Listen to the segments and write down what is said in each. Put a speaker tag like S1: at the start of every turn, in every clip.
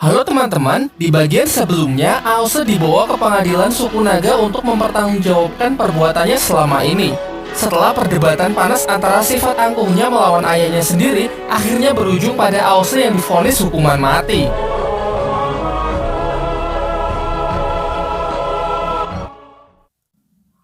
S1: Halo teman-teman, di bagian sebelumnya, Aose dibawa ke pengadilan suku naga untuk mempertanggungjawabkan perbuatannya selama ini. Setelah perdebatan panas antara sifat angkuhnya melawan ayahnya sendiri, akhirnya berujung pada Aose yang divonis hukuman mati.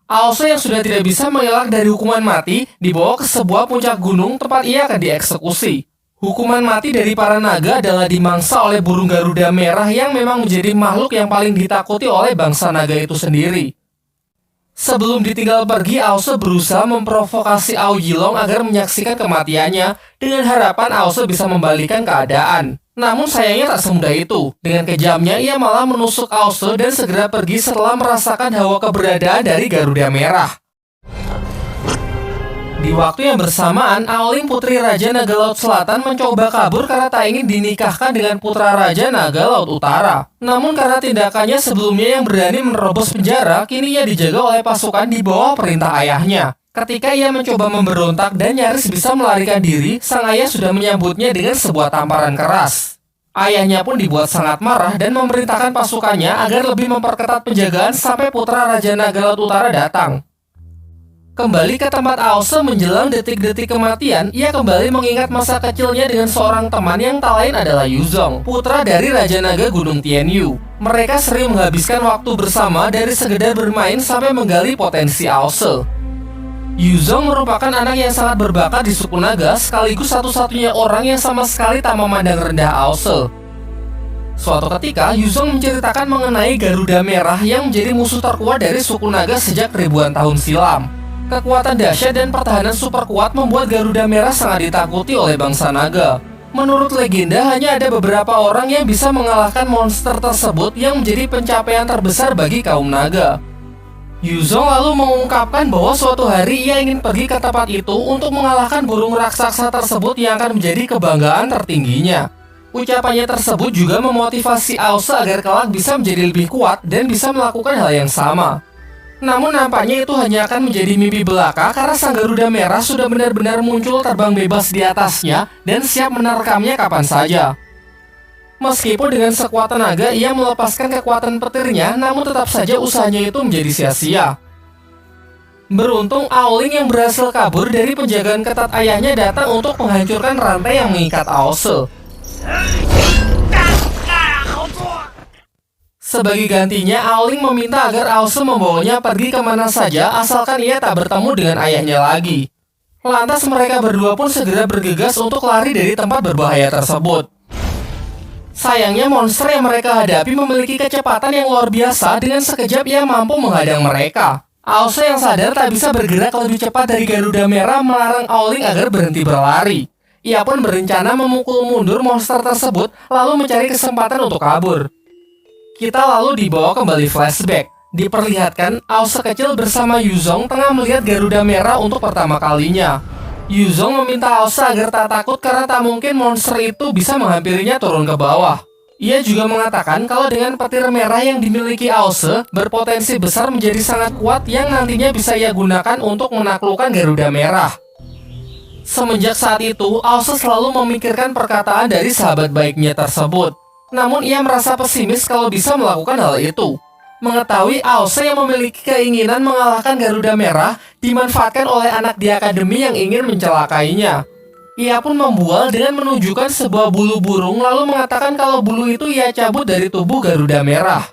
S1: Aose yang sudah tidak bisa mengelak dari hukuman mati, dibawa ke sebuah puncak gunung tempat ia akan dieksekusi. Hukuman mati dari para naga adalah dimangsa oleh burung Garuda Merah yang memang menjadi makhluk yang paling ditakuti oleh bangsa naga itu sendiri. Sebelum ditinggal pergi, Aose berusaha memprovokasi Aoyilong agar menyaksikan kematiannya dengan harapan Aose bisa membalikan keadaan. Namun sayangnya tak semudah itu. Dengan kejamnya, ia malah menusuk Aose dan segera pergi setelah merasakan hawa keberadaan dari Garuda Merah. Di waktu yang bersamaan, Aoling putri Raja Naga Laut Selatan mencoba kabur karena tak ingin dinikahkan dengan putra Raja Naga Laut Utara. Namun karena tindakannya sebelumnya yang berani menerobos penjara, kini ia dijaga oleh pasukan di bawah perintah ayahnya. Ketika ia mencoba memberontak dan nyaris bisa melarikan diri, sang ayah sudah menyambutnya dengan sebuah tamparan keras. Ayahnya pun dibuat sangat marah dan memerintahkan pasukannya agar lebih memperketat penjagaan sampai putra Raja Naga Laut Utara datang. Kembali ke tempat Aose menjelang detik-detik kematian, ia kembali mengingat masa kecilnya dengan seorang teman yang tak lain adalah Yuzong, putra dari Raja Naga Gunung Tianyu. Mereka sering menghabiskan waktu bersama dari sekedar bermain sampai menggali potensi Aose. Yuzong merupakan anak yang sangat berbakat di suku naga, sekaligus satu-satunya orang yang sama sekali tak memandang rendah Aose. Suatu ketika, Yuzong menceritakan mengenai Garuda Merah yang menjadi musuh terkuat dari suku naga sejak ribuan tahun silam. Kekuatan dahsyat dan pertahanan super kuat membuat Garuda Merah sangat ditakuti oleh bangsa naga. Menurut legenda, hanya ada beberapa orang yang bisa mengalahkan monster tersebut yang menjadi pencapaian terbesar bagi kaum naga. Yuzong lalu mengungkapkan bahwa suatu hari ia ingin pergi ke tempat itu untuk mengalahkan burung raksasa tersebut yang akan menjadi kebanggaan tertingginya. Ucapannya tersebut juga memotivasi Aose agar kelak bisa menjadi lebih kuat dan bisa melakukan hal yang sama. Namun nampaknya itu hanya akan menjadi mimpi belaka karena sang Garuda Merah sudah benar-benar muncul terbang bebas di atasnya dan siap menerkamnya kapan saja. Meskipun dengan sekuat tenaga ia melepaskan kekuatan petirnya, namun tetap saja usahanya itu menjadi sia-sia. Beruntung Aoling yang berhasil kabur dari penjagaan ketat ayahnya datang untuk menghancurkan rantai yang mengikat Aose. Sebagai gantinya, Aoling meminta agar Aose membawanya pergi kemana saja asalkan ia tak bertemu dengan ayahnya lagi. Lantas mereka berdua pun segera bergegas untuk lari dari tempat berbahaya tersebut. Sayangnya monster yang mereka hadapi memiliki kecepatan yang luar biasa, dengan sekejap ia mampu menghadang mereka. Aose yang sadar tak bisa bergerak lebih cepat dari Garuda Merah melarang Aoling agar berhenti berlari. Ia pun berencana memukul mundur monster tersebut lalu mencari kesempatan untuk kabur. Kita lalu dibawa kembali flashback. Diperlihatkan Aose kecil bersama Yuzong tengah melihat Garuda Merah untuk pertama kalinya. Yuzong meminta Aose agar tak takut karena tak mungkin monster itu bisa menghampirinya turun ke bawah. Ia juga mengatakan kalau dengan petir merah yang dimiliki Aose berpotensi besar menjadi sangat kuat yang nantinya bisa ia gunakan untuk menaklukkan Garuda Merah. Semenjak saat itu, Aose selalu memikirkan perkataan dari sahabat baiknya tersebut. Namun ia merasa pesimis kalau bisa melakukan hal itu. Mengetahui Aose yang memiliki keinginan mengalahkan Garuda Merah dimanfaatkan oleh anak di akademi yang ingin mencelakainya. Ia pun membual dengan menunjukkan sebuah bulu burung lalu mengatakan kalau bulu itu ia cabut dari tubuh Garuda Merah.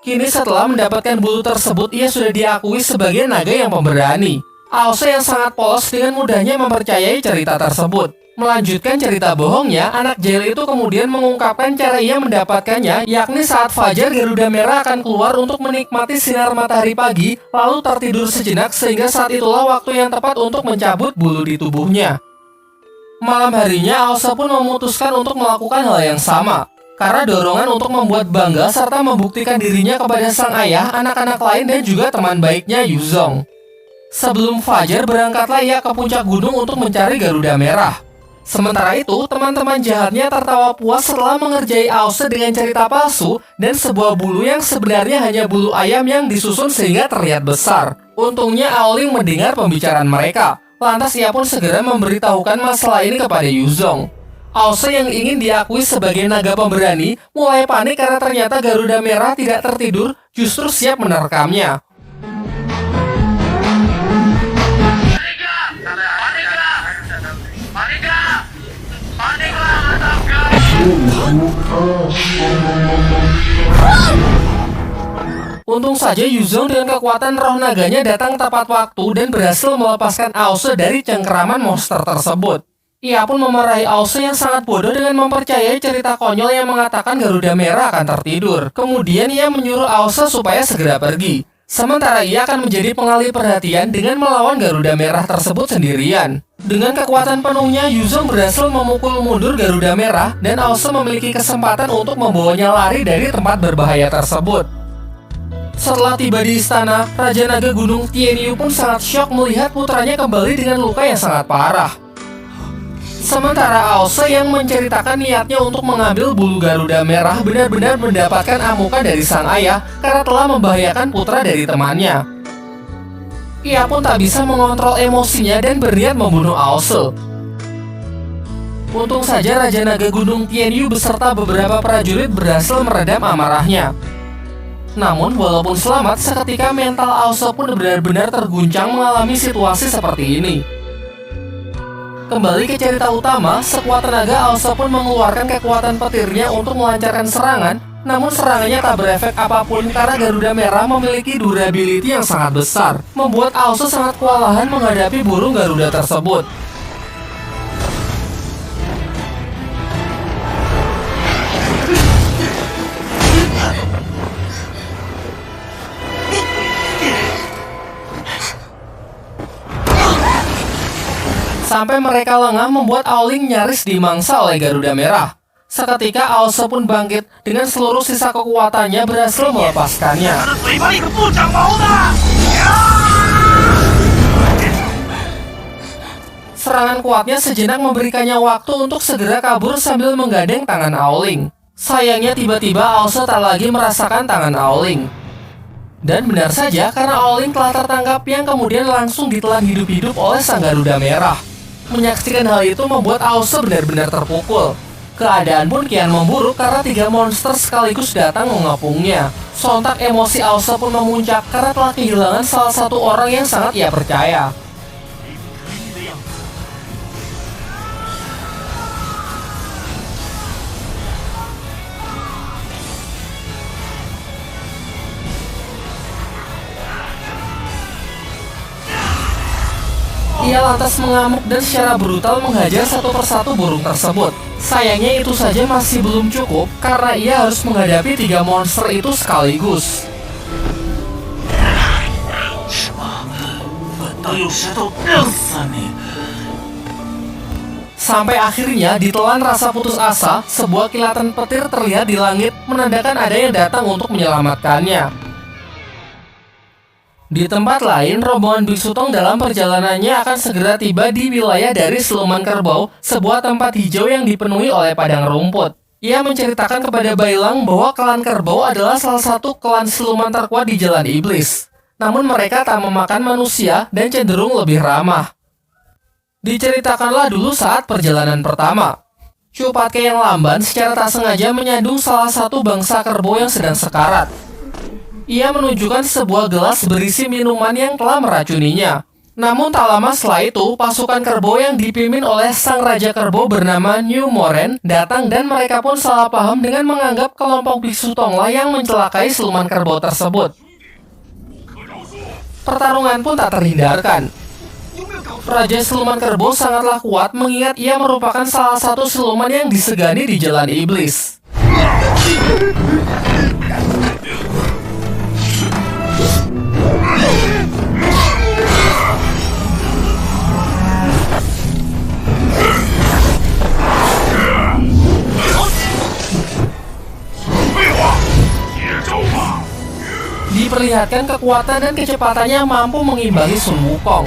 S1: Kini setelah mendapatkan bulu tersebut, ia sudah diakui sebagai naga yang pemberani. Aose yang sangat polos dengan mudahnya mempercayai cerita tersebut. Melanjutkan cerita bohongnya, anak jahil itu kemudian mengungkapkan cara ia mendapatkannya, yakni saat fajar Garuda Merah akan keluar untuk menikmati sinar matahari pagi, lalu tertidur sejenak sehingga saat itulah waktu yang tepat untuk mencabut bulu di tubuhnya. Malam harinya, Aose pun memutuskan untuk melakukan hal yang sama. Karena dorongan untuk membuat bangga serta membuktikan dirinya kepada sang ayah, anak-anak lain dan juga teman baiknya Yuzong. Sebelum fajar, berangkatlah ia ke puncak gunung untuk mencari Garuda Merah. Sementara itu, teman-teman jahatnya tertawa puas setelah mengerjai Aose dengan cerita palsu dan sebuah bulu yang sebenarnya hanya bulu ayam yang disusun sehingga terlihat besar. Untungnya Aoling mendengar pembicaraan mereka. Lantas ia pun segera memberitahukan masalah ini kepada Yuzong. Aose yang ingin diakui sebagai naga pemberani mulai panik karena ternyata Garuda Merah tidak tertidur, justru siap menerkamnya. Untung saja Yuzong dengan kekuatan roh naganya datang tepat waktu dan berhasil melepaskan Aose dari cengkeraman monster tersebut. Ia pun memarahi Aose yang sangat bodoh dengan mempercayai cerita konyol yang mengatakan Garuda Merah akan tertidur. Kemudian ia menyuruh Aose supaya segera pergi. Sementara ia akan menjadi pengalih perhatian dengan melawan Garuda Merah tersebut sendirian. Dengan kekuatan penuhnya, Yuzong berhasil memukul mundur Garuda Merah dan Aose memiliki kesempatan untuk membawanya lari dari tempat berbahaya tersebut. Setelah tiba di istana, Raja Naga Gunung Tianyu pun sangat syok melihat putranya kembali dengan luka yang sangat parah. Sementara Aose yang menceritakan niatnya untuk mengambil bulu Garuda Merah benar-benar mendapatkan amukan dari sang ayah karena telah membahayakan putra dari temannya. Ia pun tak bisa mengontrol emosinya dan berniat membunuh Aose. Untung saja Raja Naga Gunung Tianyu beserta beberapa prajurit berhasil meredam amarahnya. Namun walaupun selamat, seketika mental Aose pun benar-benar terguncang mengalami situasi seperti ini. Kembali ke cerita utama, sekuat tenaga Aose pun mengeluarkan kekuatan petirnya untuk melancarkan serangan, namun serangannya tak berefek apapun karena Garuda Merah memiliki durability yang sangat besar, membuat Aose sangat kewalahan menghadapi burung Garuda tersebut. Sampai mereka lengah membuat Aoling nyaris dimangsa oleh Garuda Merah. Seketika Aose pun bangkit dengan seluruh sisa kekuatannya berhasil melepaskannya. Serangan kuatnya sejenak memberikannya waktu untuk segera kabur sambil menggandeng tangan Aoling. Sayangnya tiba-tiba Aose tak lagi merasakan tangan Aoling. Dan benar saja karena Aoling telah tertangkap yang kemudian langsung ditelan hidup-hidup oleh sang Garuda Merah. Menyaksikan hal itu membuat Aose benar-benar terpukul. Keadaan pun kian memburuk karena 3 monster sekaligus datang mengepungnya. Sontak emosi Aose pun memuncak karena telah kehilangan salah satu orang yang sangat ia percaya. Ia lantas mengamuk dan secara brutal menghajar satu persatu burung tersebut. Sayangnya itu saja masih belum cukup karena ia harus menghadapi 3 monster itu sekaligus. Sampai akhirnya ditelan rasa putus asa, sebuah kilatan petir terlihat di langit menandakan ada yang datang untuk menyelamatkannya. Di tempat lain, rombongan Biksu Tong dalam perjalanannya akan segera tiba di wilayah dari Siluman Kerbau, sebuah tempat hijau yang dipenuhi oleh padang rumput. Ia menceritakan kepada Bailang bahwa klan Kerbau adalah salah satu klan siluman terkuat di Jalan Iblis. Namun mereka tak memakan manusia dan cenderung lebih ramah. Diceritakanlah dulu saat perjalanan pertama. Chu Patke yang lamban secara tak sengaja menyandung salah satu bangsa kerbau yang sedang sekarat. Ia menunjukkan sebuah gelas berisi minuman yang telah meracuninya. Namun tak lama setelah itu, pasukan kerbau yang dipimpin oleh sang Raja Kerbau bernama New Moren datang dan mereka pun salah paham dengan menganggap kelompok Biksu Tonglah yang mencelakai siluman kerbau tersebut. Pertarungan pun tak terhindarkan. Raja Siluman Kerbau sangatlah kuat mengingat ia merupakan salah satu siluman yang disegani di Jalan Iblis. Diperlihatkan kekuatan dan kecepatannya mampu mengimbangi Sun Wukong.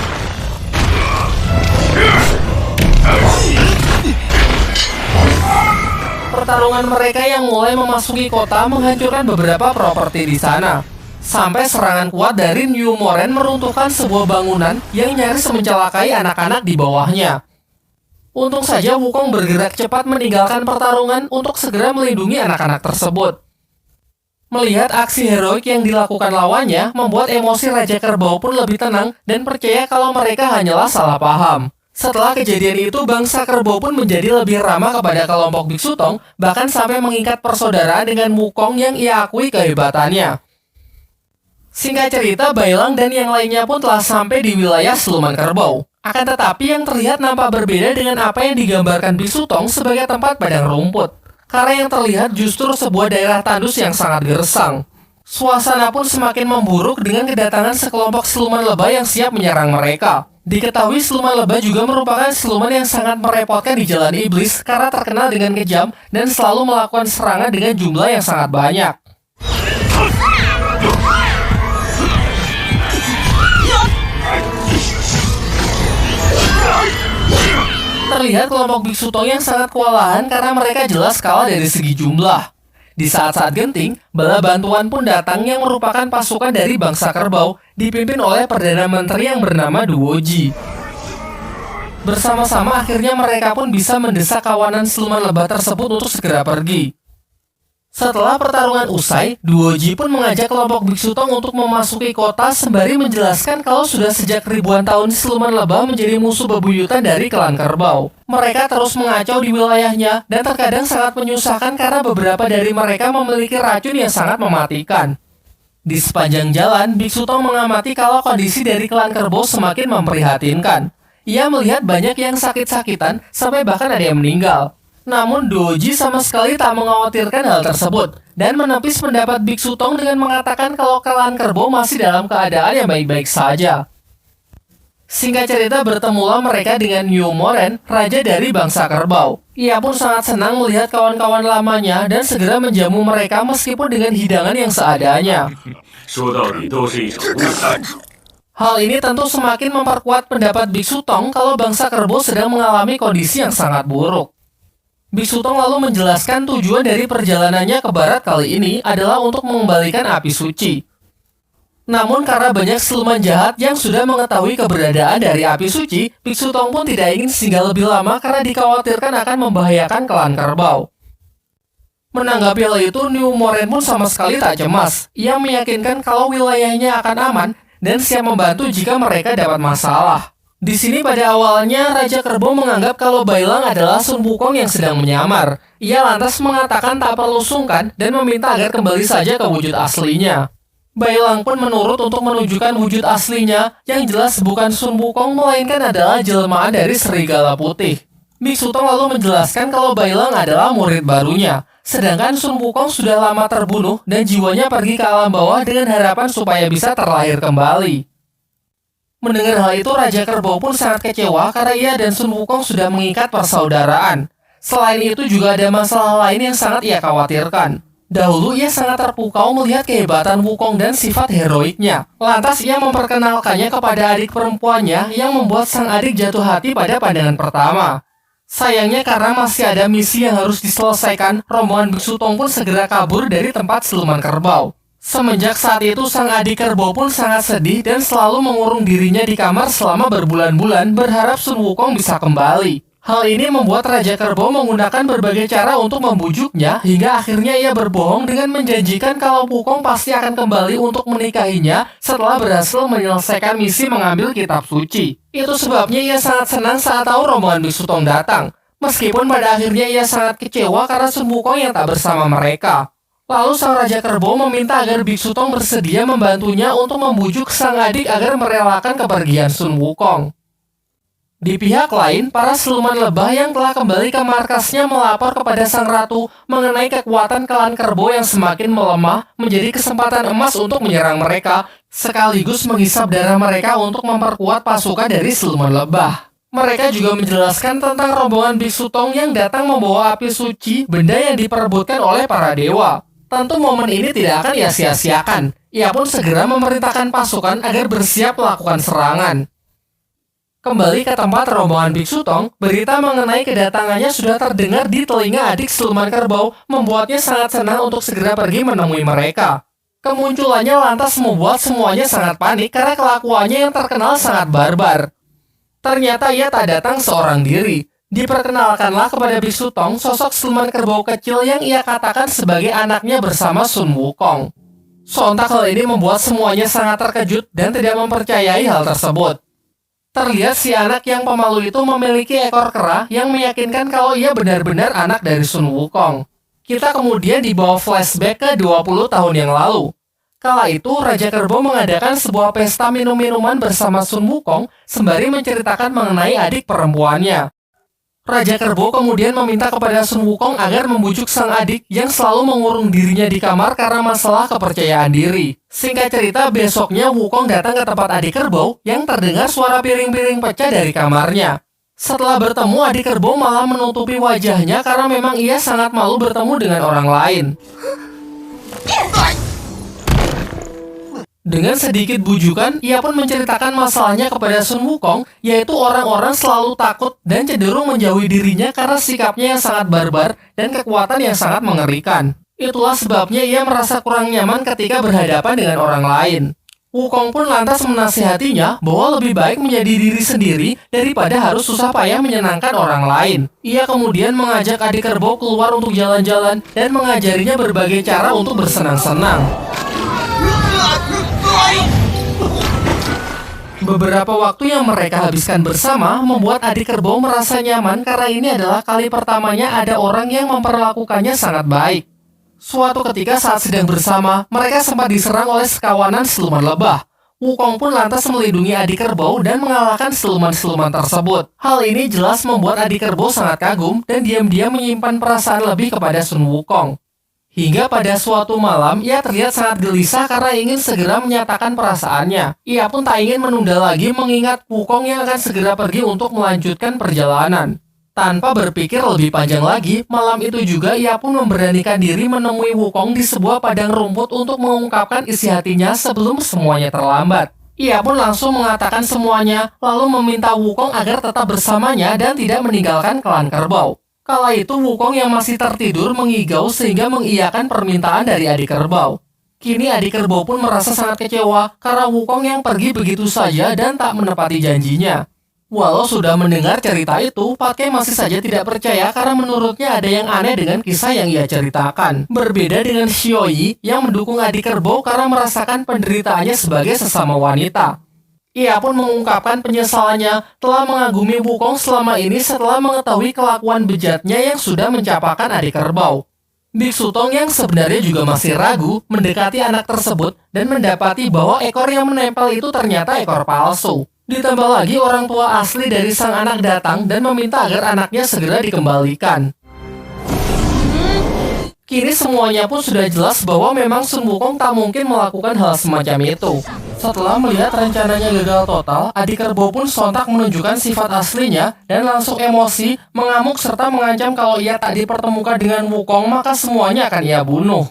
S1: Pertarungan mereka yang mulai memasuki kota menghancurkan beberapa properti di sana. Sampai serangan kuat dari New Moren meruntuhkan sebuah bangunan yang nyaris mencelakai anak-anak di bawahnya. Untung saja Wukong bergerak cepat meninggalkan pertarungan untuk segera melindungi anak-anak tersebut. Melihat aksi heroik yang dilakukan lawannya, membuat emosi Raja Kerbau pun lebih tenang dan percaya kalau mereka hanyalah salah paham. Setelah kejadian itu, bangsa Kerbau pun menjadi lebih ramah kepada kelompok Biksu Tong, bahkan sampai mengikat persaudaraan dengan Wukong yang ia akui kehebatannya. Singkat cerita, Bailang dan yang lainnya pun telah sampai di wilayah Siluman Kerbau. Akan tetapi yang terlihat nampak berbeda dengan apa yang digambarkan Biksu Tong sebagai tempat padang rumput. Karena yang terlihat justru sebuah daerah tandus yang sangat gersang. Suasana pun semakin memburuk dengan kedatangan sekelompok siluman lebah yang siap menyerang mereka. Diketahui siluman lebah juga merupakan siluman yang sangat merepotkan di jalan iblis karena terkenal dengan kejam dan selalu melakukan serangan dengan jumlah yang sangat banyak. Terlihat kelompok Biksu Tong yang sangat kewalahan karena mereka jelas kalah dari segi jumlah. Di saat-saat genting, bala bantuan pun datang yang merupakan pasukan dari bangsa Kerbau, dipimpin oleh Perdana Menteri yang bernama Duoji. Bersama-sama akhirnya mereka pun bisa mendesak kawanan siluman lebah tersebut untuk segera pergi. Setelah pertarungan usai, Duoji pun mengajak kelompok Biksu Tong untuk memasuki kota sembari menjelaskan kalau sudah sejak ribuan tahun siluman lebah menjadi musuh bebuyutan dari klan Kerbau. Mereka terus mengacau di wilayahnya dan terkadang sangat menyusahkan karena beberapa dari mereka memiliki racun yang sangat mematikan. Di sepanjang jalan, Biksu Tong mengamati kalau kondisi dari klan Kerbau semakin memprihatinkan. Ia melihat banyak yang sakit-sakitan sampai bahkan ada yang meninggal. Namun Duoji sama sekali tak mengkhawatirkan hal tersebut dan menepis pendapat Biksu Tong dengan mengatakan kalau klan Kerbau masih dalam keadaan yang baik-baik saja. Singkat cerita, bertemulah mereka dengan New Moren, raja dari bangsa Kerbau. Ia pun sangat senang melihat kawan-kawan lamanya dan segera menjamu mereka meskipun dengan hidangan yang seadanya. Hal ini tentu semakin memperkuat pendapat Biksu Tong kalau bangsa Kerbau sedang mengalami kondisi yang sangat buruk. Biksu Tong lalu menjelaskan tujuan dari perjalanannya ke barat kali ini adalah untuk mengembalikan api suci. Namun karena banyak siluman jahat yang sudah mengetahui keberadaan dari api suci, Biksu Tong pun tidak ingin singgah lebih lama karena dikhawatirkan akan membahayakan klan Kerbau. Menanggapi hal itu, New Moren pun sama sekali tak cemas. Ia meyakinkan kalau wilayahnya akan aman dan siap membantu jika mereka dapat masalah. Di sini pada awalnya, Raja Kerbau menganggap kalau Bailang adalah Sun Wukong yang sedang menyamar. Ia lantas mengatakan tak perlu sungkan dan meminta agar kembali saja ke wujud aslinya. Bailang pun menurut untuk menunjukkan wujud aslinya, yang jelas bukan Sun Wukong melainkan adalah jelmaan dari Serigala Putih. Biksu Tong lalu menjelaskan kalau Bailang adalah murid barunya, sedangkan Sun Wukong sudah lama terbunuh dan jiwanya pergi ke alam bawah dengan harapan supaya bisa terlahir kembali. Mendengar hal itu, Raja Kerbau pun sangat kecewa karena ia dan Sun Wukong sudah mengikat persaudaraan. Selain itu juga ada masalah lain yang sangat ia khawatirkan. Dahulu ia sangat terpukau melihat kehebatan Wukong dan sifat heroiknya. Lantas ia memperkenalkannya kepada adik perempuannya yang membuat sang adik jatuh hati pada pandangan pertama. Sayangnya karena masih ada misi yang harus diselesaikan, rombongan Biksu Tong pun segera kabur dari tempat siluman kerbau. Semenjak saat itu, sang adik kerbau pun sangat sedih dan selalu mengurung dirinya di kamar selama berbulan-bulan berharap Sun Wukong bisa kembali. Hal ini membuat Raja Kerbau menggunakan berbagai cara untuk membujuknya hingga akhirnya ia berbohong dengan menjanjikan kalau Wukong pasti akan kembali untuk menikahinya setelah berhasil menyelesaikan misi mengambil kitab suci. Itu sebabnya ia sangat senang saat tahu rombongan Biksu Tong datang. Meskipun pada akhirnya ia sangat kecewa karena Sun Wukong yang tak bersama mereka. Lalu sang Raja Kerbau meminta agar Biksu Tong bersedia membantunya untuk membujuk sang adik agar merelakan kepergian Sun Wukong. Di pihak lain, para siluman lebah yang telah kembali ke markasnya melapor kepada sang ratu mengenai kekuatan klan kerbau yang semakin melemah menjadi kesempatan emas untuk menyerang mereka, sekaligus menghisap darah mereka untuk memperkuat pasukan dari siluman lebah. Mereka juga menjelaskan tentang rombongan Biksu Tong yang datang membawa api suci, benda yang diperebutkan oleh para dewa. Tentu momen ini tidak akan ia sia-siakan. Ia pun segera memerintahkan pasukan agar bersiap melakukan serangan. Kembali ke tempat rombongan Biksu Tong, berita mengenai kedatangannya sudah terdengar di telinga adik siluman kerbau, membuatnya sangat senang untuk segera pergi menemui mereka. Kemunculannya lantas membuat semuanya sangat panik karena kelakuannya yang terkenal sangat barbar. Ternyata ia tak datang seorang diri. Diperkenalkanlah kepada Biksu Tong sosok siluman kerbau kecil yang ia katakan sebagai anaknya bersama Sun Wukong. Sontak hal ini membuat semuanya sangat terkejut dan tidak mempercayai hal tersebut. Terlihat si anak yang pemalu itu memiliki ekor kera yang meyakinkan kalau ia benar-benar anak dari Sun Wukong. Kita kemudian dibawa flashback ke 20 tahun yang lalu. Kala itu, Raja Kerbau mengadakan sebuah pesta minum-minuman bersama Sun Wukong sembari menceritakan mengenai adik perempuannya. Raja Kerbau kemudian meminta kepada Sun Wukong agar membujuk sang adik yang selalu mengurung dirinya di kamar karena masalah kepercayaan diri. Singkat cerita, besoknya Wukong datang ke tempat adik kerbau yang terdengar suara piring-piring pecah dari kamarnya. Setelah bertemu, adik kerbau malah menutupi wajahnya karena memang ia sangat malu bertemu dengan orang lain. Dengan sedikit bujukan, ia pun menceritakan masalahnya kepada Sun Wukong, yaitu orang-orang selalu takut dan cenderung menjauhi dirinya karena sikapnya yang sangat barbar dan kekuatan yang sangat mengerikan. Itulah sebabnya ia merasa kurang nyaman ketika berhadapan dengan orang lain. Wukong pun lantas menasihatinya bahwa lebih baik menjadi diri sendiri daripada harus susah payah menyenangkan orang lain. Ia kemudian mengajak adik kerbau keluar untuk jalan-jalan dan mengajarinya berbagai cara untuk bersenang-senang. Beberapa waktu yang mereka habiskan bersama membuat adik kerbau merasa nyaman karena ini adalah kali pertamanya ada orang yang memperlakukannya sangat baik. Suatu ketika saat sedang bersama, mereka sempat diserang oleh sekawanan siluman lebah. Wukong pun lantas melindungi adik kerbau dan mengalahkan siluman-siluman tersebut. Hal ini jelas membuat adik kerbau sangat kagum dan diam-diam menyimpan perasaan lebih kepada Sun Wukong. Hingga pada suatu malam, ia terlihat sangat gelisah karena ingin segera menyatakan perasaannya. Ia pun tak ingin menunda lagi mengingat Wukong yang akan segera pergi untuk melanjutkan perjalanan. Tanpa berpikir lebih panjang lagi, malam itu juga ia pun memberanikan diri menemui Wukong di sebuah padang rumput untuk mengungkapkan isi hatinya sebelum semuanya terlambat. Ia pun langsung mengatakan semuanya, lalu meminta Wukong agar tetap bersamanya dan tidak meninggalkan klan kerbau. Kala itu Wukong yang masih tertidur mengigau sehingga mengiyakan permintaan dari adik kerbau. Kini adik kerbau pun merasa sangat kecewa karena Wukong yang pergi begitu saja dan tak menepati janjinya. Walau sudah mendengar cerita itu, Patke masih saja tidak percaya karena menurutnya ada yang aneh dengan kisah yang ia ceritakan. Berbeda dengan Xiaoyi yang mendukung adik kerbau karena merasakan penderitaannya sebagai sesama wanita. Ia pun mengungkapkan penyesalannya telah mengagumi Wukong selama ini setelah mengetahui kelakuan bejatnya yang sudah mencapakan adik kerbau. Biksu Tong yang sebenarnya juga masih ragu mendekati anak tersebut dan mendapati bahwa ekor yang menempel itu ternyata ekor palsu. Ditambah lagi orang tua asli dari sang anak datang dan meminta agar anaknya segera dikembalikan. Kini semuanya pun sudah jelas bahwa memang Sun Wukong tak mungkin melakukan hal semacam itu. Setelah melihat rencananya gagal total, adik kerbau pun sontak menunjukkan sifat aslinya dan langsung emosi, mengamuk serta mengancam kalau ia tak dipertemukan dengan Wukong maka semuanya akan ia bunuh.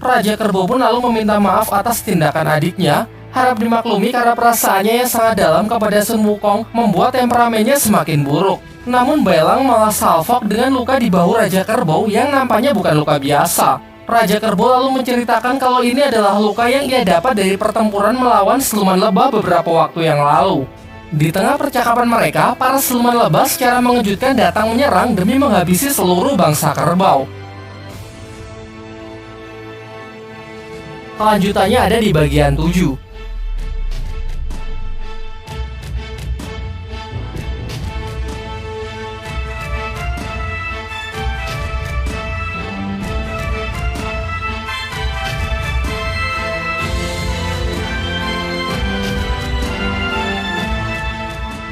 S1: Raja Kerbau pun lalu meminta maaf atas tindakan adiknya, harap dimaklumi karena perasaannya yang sangat dalam kepada Sun Wukong membuat temperamennya semakin buruk. Namun Bailang malah salfok dengan luka di bahu Raja Kerbau yang nampaknya bukan luka biasa. Raja Kerbau lalu menceritakan kalau ini adalah luka yang ia dapat dari pertempuran melawan siluman lebah beberapa waktu yang lalu. Di tengah percakapan mereka, para siluman lebah secara mengejutkan datang menyerang demi menghabisi seluruh bangsa kerbau. Kelanjutannya ada di bagian 7.